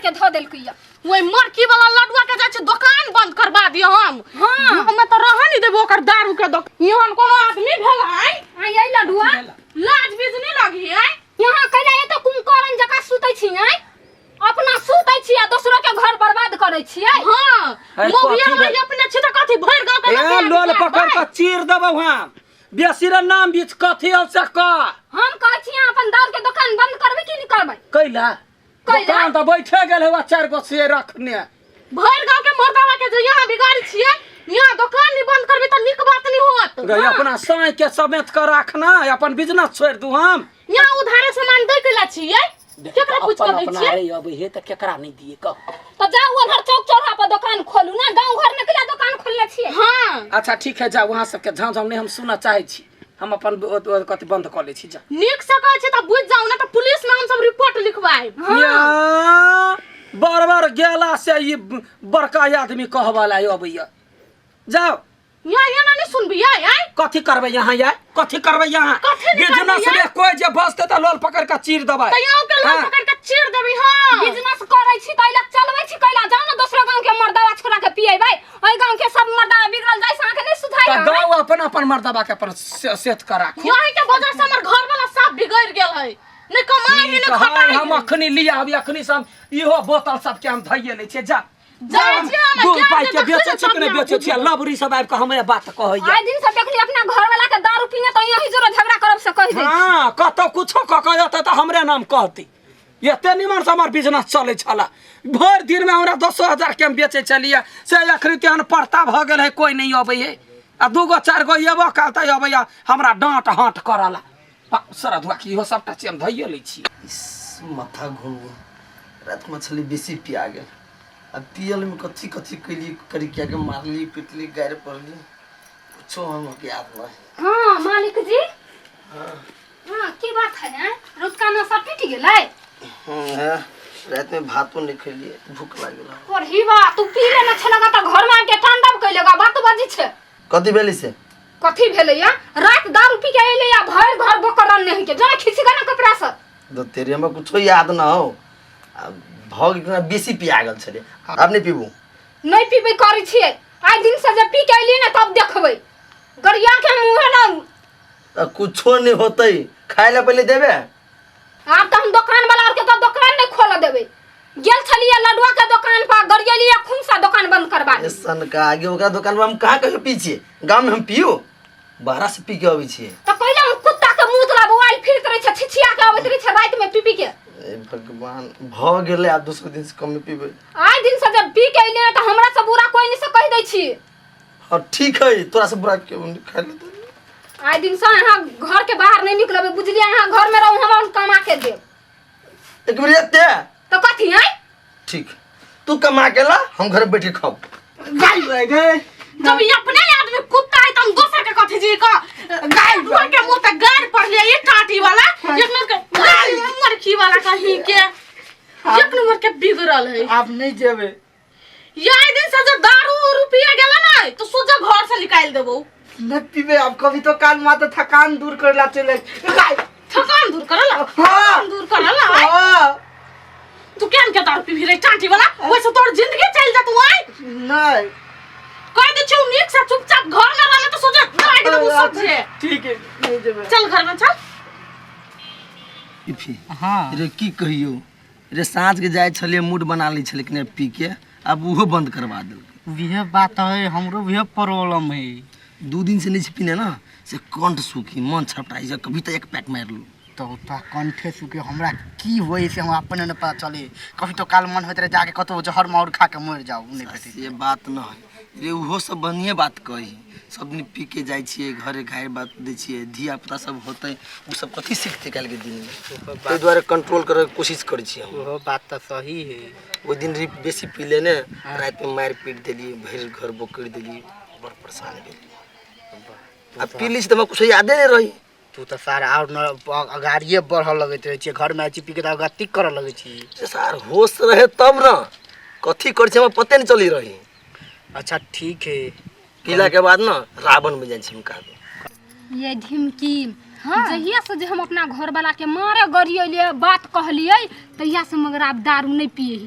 के ध देलकैया ओइ मरकी वाला लडुआ के जाय छै दुकान बंद करबा दियो हम। हां हम त रह नहीं देबो ओकर दारू के दुकान। यहाँ कोनो आदमी भेल है आई लडुआ लाज बीज नहीं लगी है। यहाँ कैला ए त कुंकरन जका सुतै छी है अपना सुतै छी आ दूसरा के घर बर्बाद करै छी। हां मोबिया में अपने छी त कथि भर गांव के ए लोल पकड़ के चीर देबौ हम बेसी रे नाम बीच कथि आवश्यक का हम कहै छी अपन दारू के दुकान बंद करबै कि नहीं करबै कैला दुकान त बैठे गेल है 4 गो से रखने भर गांव के मर्दावा के जे यहाँ बिगाड़ी छिए यहाँ दुकान नहीं बंद करबी त निक बात नहीं होत। गई अपना साई के समेत कर रखना अपन बिजनेस छोड़ दू हम यहाँ उधारे सामान दे के ला छिए केकरा कुछ कर दै छिए अरे अब हे त केकरा नहीं दिए कह त जाओ उधर चौक चौराहा पर दुकान खोलू ना गांव घर में केला दुकान खोलले छिए। हां अच्छा ठीक है जा वहां सब के झाम नहीं हम सुनना चाहे छी हम अपन कथि बंद कर ले छी जा निक से कहै छी त बुझ जाऊ ना त पुलिस में हम सब रिपोर्ट लिखवाई। बार गेला से ये बड़का आदमी कहवाला अबैया जाओ यहाँ नहीं सुनबी आई कथि करबै यहाँ या कथि करबै यहाँ बिजनेस रे कोई जे बसते त लोल पकड़ के चीर देबै तइयो के लोल पकड़ के चीर देबी। हां बिजनेस करै छी तइला चलबै छी कैला जाऊ ना दूसरा गांव के मर्दावा छोरा के पिएबै ओइ गांव के सब मर्दावा बिगड़ल जाय सा के नहीं सुधाई त गांव अपन मर्दावा के अपन सेट कर राखू यही के वजह से हमर घर वाला सब बिगड़ गेल है नहीं कमाई नहीं खटाई हम अखनी लिया अभी अखनी सब इहो बोतल सब के हम धइए ले छै जा दू पाई के बेचे छै कि नहीं बेचे छै लबरी सब आबि के हमरे बात कहैया आइ दिन से देखली अपना घर वाला के दारू पीने त यही जोरा झगड़ा करब से कहि दे। हां कतो कुछो कहत त हमरे नाम कहती एते निमन से हमर बिजनेस चले छला भर दिन में हमरा 10,000 के हम बेचे चलिए से अखनी तेहन पड़ता भ गेल है कोई नहीं अबै है आ 2 गो 4 गो एबो कहता अबैया हमरा डांट हाट करला सरधुआ की हो सबटा छी हम धइए ले छी माथा घूम रात मछली बेसी पिया गेल अब पियल में कथी कथी कैली करी क्या के मारली पिटली गायर पड़ली कुछो हम के याद नहीं। हां मालिक जी हां की बात है रुचका ना सब पिट गेलै। हां रात में भातो नहीं खइलिए भूख लागल और ही बा तू पी ले ना छलगा त घर में के ठंडा कइलेगा बात बाजी छे कथी भेली से कथी भेलैया रात दारू पी के अइले या भर घर बकरन नहीं के जा खिसी का ना कपड़ा से तो तेरे में कुछो याद ना हो भग इतना बेसी पिया गेल छले आप नहीं पीबू नहीं पीबे करै छिए आइ दिन से जब पी के अइली ना तब देखबै गरिया के मुंह ना त कुछो नहीं होतै खाए ला पहले देबे आप तो हम दुकान वाला के तो दुकान नहीं खोल देबे गेल छलिए लडुआ के दुकान पर गरियलिए खून सा दुकान बंद करबा दे सन का आगे ओकरा दुकान में हम कहां कहियो पी छिए गांव में हम पियो बाहर से पी के आबै छिए त कइला कुत्ता के मुंह तला बोआइल फिर करे छ छिछिया के आबैत रही छ रात में पी पी के भगवान भ गेले आप दूसरे दिन से कम में पीबे आइ दिन से जब पी के अइले त हमरा से बुरा कोई नहीं से कह दै छी। हां ठीक है तोरा से बुरा क्यों खा ले आइ दिन से यहां घर के बाहर नहीं निकलबे बुझलिए यहां घर में रहू हम कमा के दे एक बार येते तो कथी है ठीक तू कमा के ला हम घर बैठ के खाओ गाय रह गए जब ये अपने आदमी कुत्ता है तुम दूसरे के कथी जी का गाय ढोल के मुंह पे गाड़ पड़ लिया ये टाटी वाला एक नंबर के गाय मरखी वाला कहीं के एक नंबर के बिगड़ल है। आप नहीं जेबे ये दिन से जब दारू रुपया गेला ना तो सोचा घर से निकाल देबो न पीबे आप कभी तो कान माते थकान दूर करला चले गाय थकान दूर करला थकान दूर करला हां तू केन के दारू पी रे टाटी वाला वैसे तोर जिंदगी चल जा तू आई नहीं कह दे छु नीक से चुपचाप घर में रहना तो सोचा गाय के वो सब छे ठीक है नहीं जेबे चल घर में चल इफी हां रे की कहियो रे साँझ के जाय छले मूड बना ली छले कि पी के अब वो बंद करवा देल वह बात है हमरो वह प्रॉब्लम है 2 दिन से नहीं पीने ना से कंठ सूखी मन छपटाई जा कभी तो एक पैक मार लू तो कंठे सुखे हमरा की होई से हम अपने न पता चले कभी तो काल मन होत रहे जाके कतो जहर मार खा के मर जाऊ नहीं पते ये बात न है रे उहो सब बढ़िया बात कही सब दिन पी के जाय छिए घरे गाय बात दे छिए धिया पुता सब होते उ सब कथि सीखते काल के दिन में ते द्वारा कंट्रोल करे के कोशिश करै छिए वो बात तो सही है ओ दिन री बेसी पी लेने रात में मार पीट देली भर घर बोकड़ देली बड़ परेशान गेली अब पी ली त कुछ यादे नहीं रही तू तो सारा और अगाड़िए बढ़ लगत रहे छी घर में आची पी के अगति कर लगे छी सार होश रहे तब ना कथि कर छै हमरा पते नहीं चली रही। अच्छा ठीक है पीला के बाद ना रावण में जाय छी का ये ढिमकी जहिया से जे हम अपना घर वाला के मारे गरियले बात कहलिए तहिया से मगर आप दारू नहीं पिए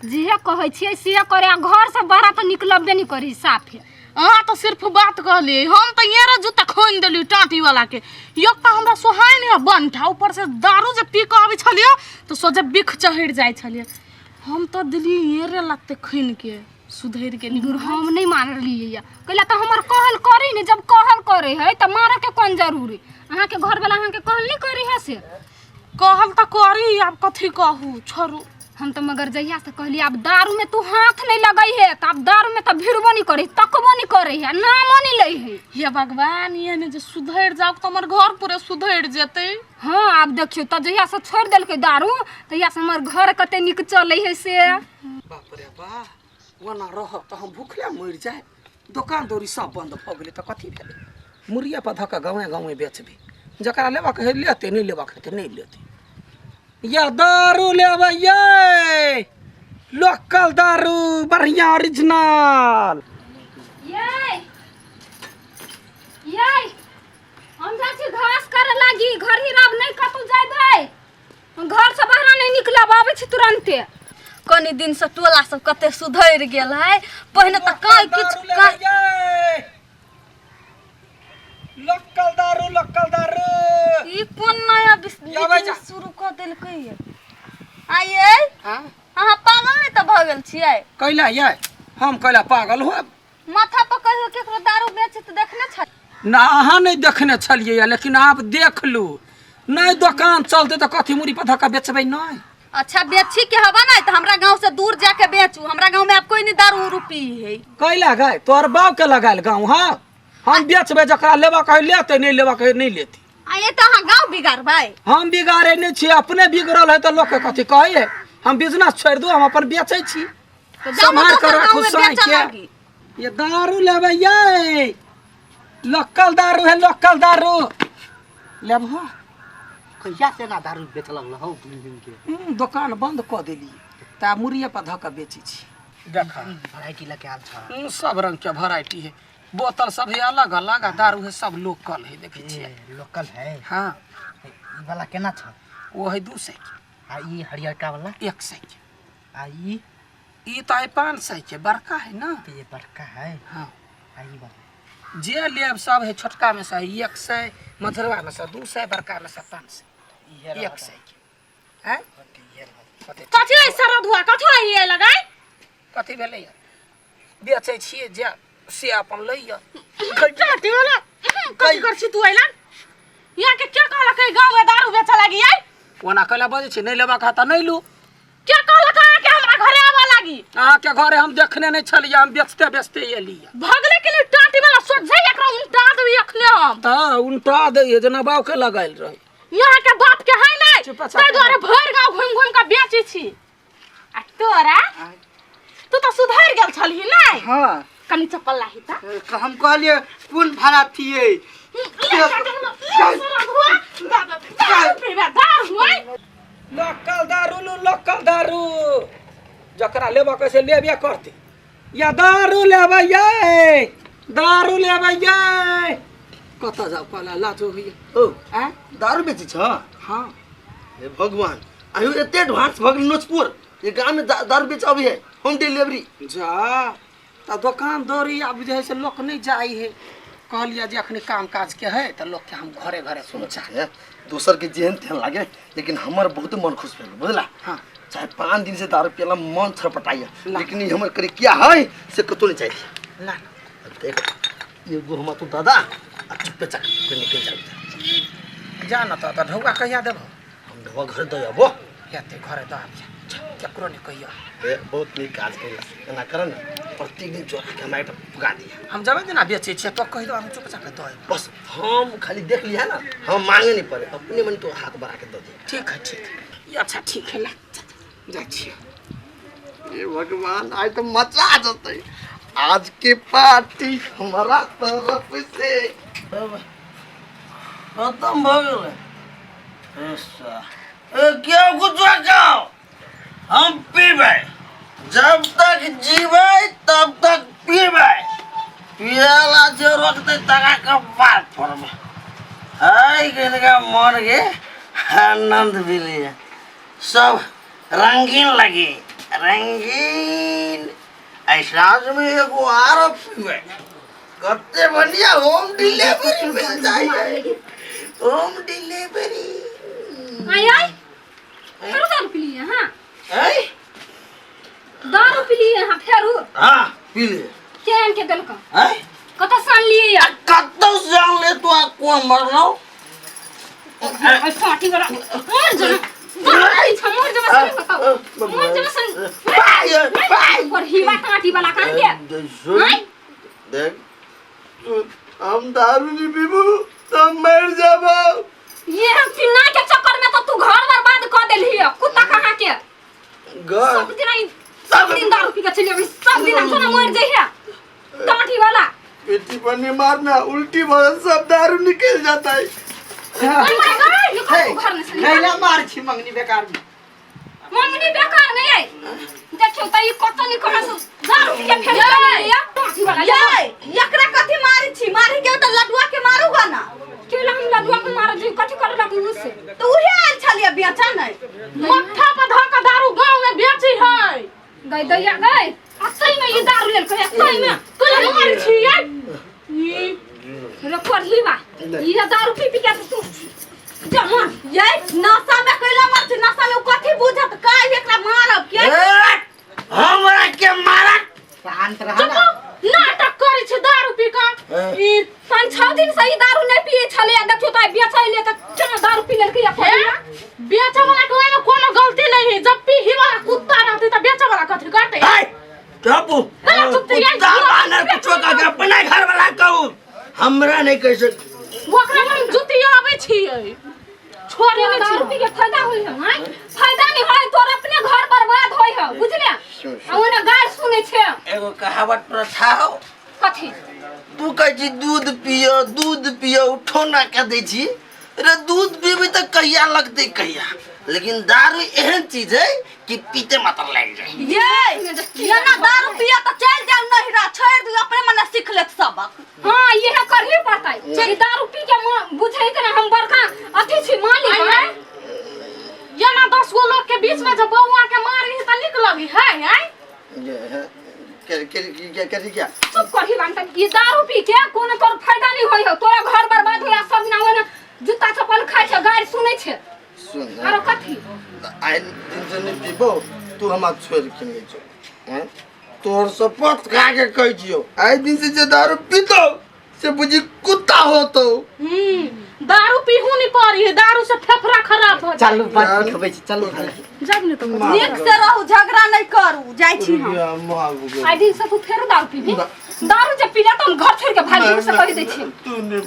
जिहे कहै छियै से करे आ घर से बाहर तो निकलबे नहीं करी साफ है। हाँ तो सिर्फ बात कहली हम तो ये जूता खोन दिली टाटी वाला के एक तो हमरा सोहाय नहीं बनठा ऊपर से दारू जे पी के आबै छलियो तो सोचे बिख चढ़ जाय छलिए हम तो दिली ये लगते खोन के सुधर के निगुर हम नहीं मान रही कहला तो हमर कहल करी नहीं जब कहल करे है तो मारे के कौन जरूरी अहाँ के घर वाला अहाँ के कहल नहीं करी है से कहल तो करी अब कथी कहू छोड़ू हम तो मगर जहिया से कहली अब दारू में तू हाथ नहीं लगई है तो अब दारू में तो भिड़बो नहीं करे तकबो नहीं करे है नामो नहीं लई है हे भगवान ये ने जे सुधर जाओ तो हमर घर पूरे सुधर जेते। हाँ अब देखियो तो जहिया से छोड़ देल के दारू तहिया से हमर घर कते निक चले है से बाप रे बा वना रह तो हम भूखले मर जाए दुकान दौरी सब बंद भ गेलै तो कथी भेलै मुरिया पर धक्का गाँवे बेचबी जकरा लेबा के लेते नहीं लेबा के नहीं लेते या दारू लेबै ये लोकल दारू बढ़िया ओरिजिनल ये हम जा छी घास करे लागी घर ही राब नहीं कतू जाइबै घर से बाहर नहीं निकलब आबै छी तुरंते कनी दिन से टोला सब कते सुधर गेल है पहिने त काई किछ लोकल दारू ई कोन नया बिजनेस शुरू कर देलकै आइए हां अहाँ पागल नहीं त भ गेल छियै कैला ये हम कैला पागल हो माथा पर कहियो केकरो दारू बेचे त देखने छ ना अहाँ नहीं देखने छलिए लेकिन आप देख लू नहीं दुकान चलते तो कथी मुरी पर धक्का बेचबै नहीं अच्छा बेची के हवा नहीं तो हमरा गांव से दूर जाके बेचू हमरा गांव में आप कोई नहीं दारू रुपी है कैला गए तोर बाप के लगायल गाँव हाँ हम बेचबे जकरा लेबा कहे लेते नहीं लेबा कहे नहीं लेती आइए तो अहाँ गांव बिगाड़बै हम बिगाड़े नहीं छी अपने बिगड़ल है तो लोग के कथी कहे हम बिजनेस छोड़ दू हम अपन बेचे छी संभाल कर रखू सही के ये दारू लेबै ये लोकल दारू है लोकल दारू लेबहो कहिया से ना दारू बेच लगल हो 2 दिन के दुकान बंद क देली ता मुरिया पर धक्का बेची छी देखा वैरायटी लेके आल छ सब रंग के वैरायटी है बोतल सब है अलग अलग दारू है सब लोकल है देखे छियै लोकल है हाँ ई वाला केना छ वो है 200 के आ ई हरियरका वाला 100 के आ ई तो है 500 के बड़का है ना तो ये बड़का है हाँ आ ई वाला जे लेब सब है छोटका में से 100 मझरवा में से 200 बड़का में से 500 100 के हैं कथी है सरधुआ कथी है ये लगाई कथी भेलै बेचै छियै जे से अपन लइया टाटी वाला कथी कर छी तू आइला यहाँ के क्या कहला के गांव में दारू बेचे लागी आई ओना कहला बजे छी नहीं लेबा खाता नहीं लू क्या कहला के हमरा घरे आवा लागी अहाँ के घरे हम देखने नहीं छलिए हम बेचते एलिए भगले के लिए टाटी वाला सोच जाई एकरा उल्टा देबी अखने हम ता उल्टा दे जना बाव के लगाइल रही यहाँ के बाप के है नहीं चुप तै द्वारे भर गांव घूम के बेची छी आ तोरा तू तो सुधर गेल छलही नहीं हां कनी चप्पल लाही ता हम कहलिए पुल भाड़ा थिए लोकल दारू जकरा लेबा कैसे लेबे करते या दारू लेबै ये कत जाओ कहला लाजो होइए ओ आ दारू बेची छ हाँ हे भगवान आयु एते ढांस भगल नोचपुर ये गांव में दारू बेचाबी है होम डिलीवरी जा तो दुकान दौरी अब जे है से लोग नहीं जाई है कहलिया जे अखनी काम काज के है तो लोग के हम घरे घरे सोचा है दोसर के जेहन तेहन लागे लेकिन हमर बहुत मन खुश भेल बुझला हाँ चाहे 5 दिन से दारू पियला मन छरपटाइया लेकिन ये हमर करे क्या है से कतो नहीं चाहिए ना देख ये गो हम तो दादा आ चुपे चक के निकल जाऊ जा न तो ढौआ कहिया देबो हम ढवा घर दयबो हेते घरे द आब केकरो नहीं कहिया ए बहुत नीक काज कैला एना करन प्रत्येक दिन चोरा के हमरा पुगा दिया हम जब दिन बेचे छे तो कहि दो हम चुपचाप के दो बस हम खाली देख लिया ना हम मांगे नहीं पड़े अपने मन तो हाथ बढ़ा के दे दे ठीक है ये अच्छा ठीक है ला जा छी ये भगवान आज तो मजा आ जाता है आज की पार्टी हमारा तरफ से खत्म हो गए ऐसा क्या कुछ जाओ हम पीबे जब तक जीवे तब तक पीबे पियाला जो रखते तका का बात पड़बे हाय किनका मन के आनंद भी लिया सब रंगीन लगे रंगीन ऐसा में एगो आरो पीवे कते बढ़िया होम डिलीवरी मिल जाए होम डिलीवरी आई फेरू दारू पी लिए हाँ हैं दारू पी लिए हाँ फेरू हां पी ले केन के दिल का हैं कत सान लिए यार कत्तो जान ले तो को मरलो आई पार्टी वाला मोर जमा मोर जमा से बताओ मोर जमा से बाय पर ही टाटी वाला कान के हैं देख हम दारू नहीं पीबू तो मर जाबो ये हम पिना के चक्कर में तो तू घर बर्बाद कर देली है कुत्ता कहां के घर सब दिन दारू पी के चली अभी सब दिन हम ना मर जाई है टाटी वाला पेटी पन्नी मारना उल्टी भर सब दारू निकल जाता है ओए माय गॉड ये कौन घर में से नहीं मार छी मंगनी बेकार में मंगनी बेकार नहीं है देखो त ई कत नहीं कहां से दारू पी के फेर लिया टाटी वाला ये एकरा कथि मारी छी मारी के तो लडुआ के मारूगा ना केला हम लडुआ के मार जी कथि कर लगी मुझसे तो उहे आल छलिए बेचा नहीं मट्ठा पर धक दारू गांव में बेची है गई दैया गई असई में ये दारू लेल के असई में तू ले मारी छी ये रे पढ़ी बा ये दारू पी पी के तू जमा ये नशा में कैला मर छी नशा में कथि बुझत काल एकरा मारब के हमरा के मारा शांत रह ना नाटक करे छी दारू पी का ई 5-6 दिन से ई दारू नहीं पिए छले देखियो त बेचैले त केना दारू पी लेल के या बेचा वाला के में कोनो गलती नहीं है जब पी ही वाला कुत्ता रहते त बेचा वाला कथि करते हाय चुप कुत्ता बानर कुछो का के अपने घर वाला कहू हमरा नहीं कह सक ओकरा में जुती आवे छी छोड़े में दारू पी के फायदा होई है हां फायदा नहीं होय तोर अपने घर बर्बाद होई है बुझले ओने गाल सुने छे एगो कहावत प्रथा हो कथि तू कह छी दूध पियो उठो ना के दे छी रे दूध पीबे त कहिया लगते कहिया लेकिन दारू एहन चीज है कि पीते मात्र लग जाए ये ना दारू पिया तो चल जाओ नहीं रा छोड़ दू अपने मन सीख ले सबक हां ये करही पड़ता है ये दारू पी के बुझै त हम बड़का अथी छी मालिक है ये ना 10 गो लोग के बीच में जब बउआ के मारी त निक लगी है क्या चुप करही बांटा ये दारू पी के कोनो तोर फायदा नहीं होय हो तोरा घर बर्बाद होया सब दिन ओने जूता चप्पल खाय छे गाड़ी सुनै छे सुन आरो कथि आई दिन से नहीं पीबो तू हमरा छोड़ के नहीं जो हैं तोर शपथ खा के कह जियो आई दिन से जे दारू पीतो से बुझी कुत्ता हो तो दारू पीहू नहीं पड़ी है दारू से फेफड़ा खराब हो चलो बात खबै छी चलो जाग ने तो नीक से रहू झगड़ा नहीं करू जाई छी हम आई दिन से तू फेर दारू पीबी दारू जे पीला त हम घर छोड़ के भाग से कह दै छी तू नहीं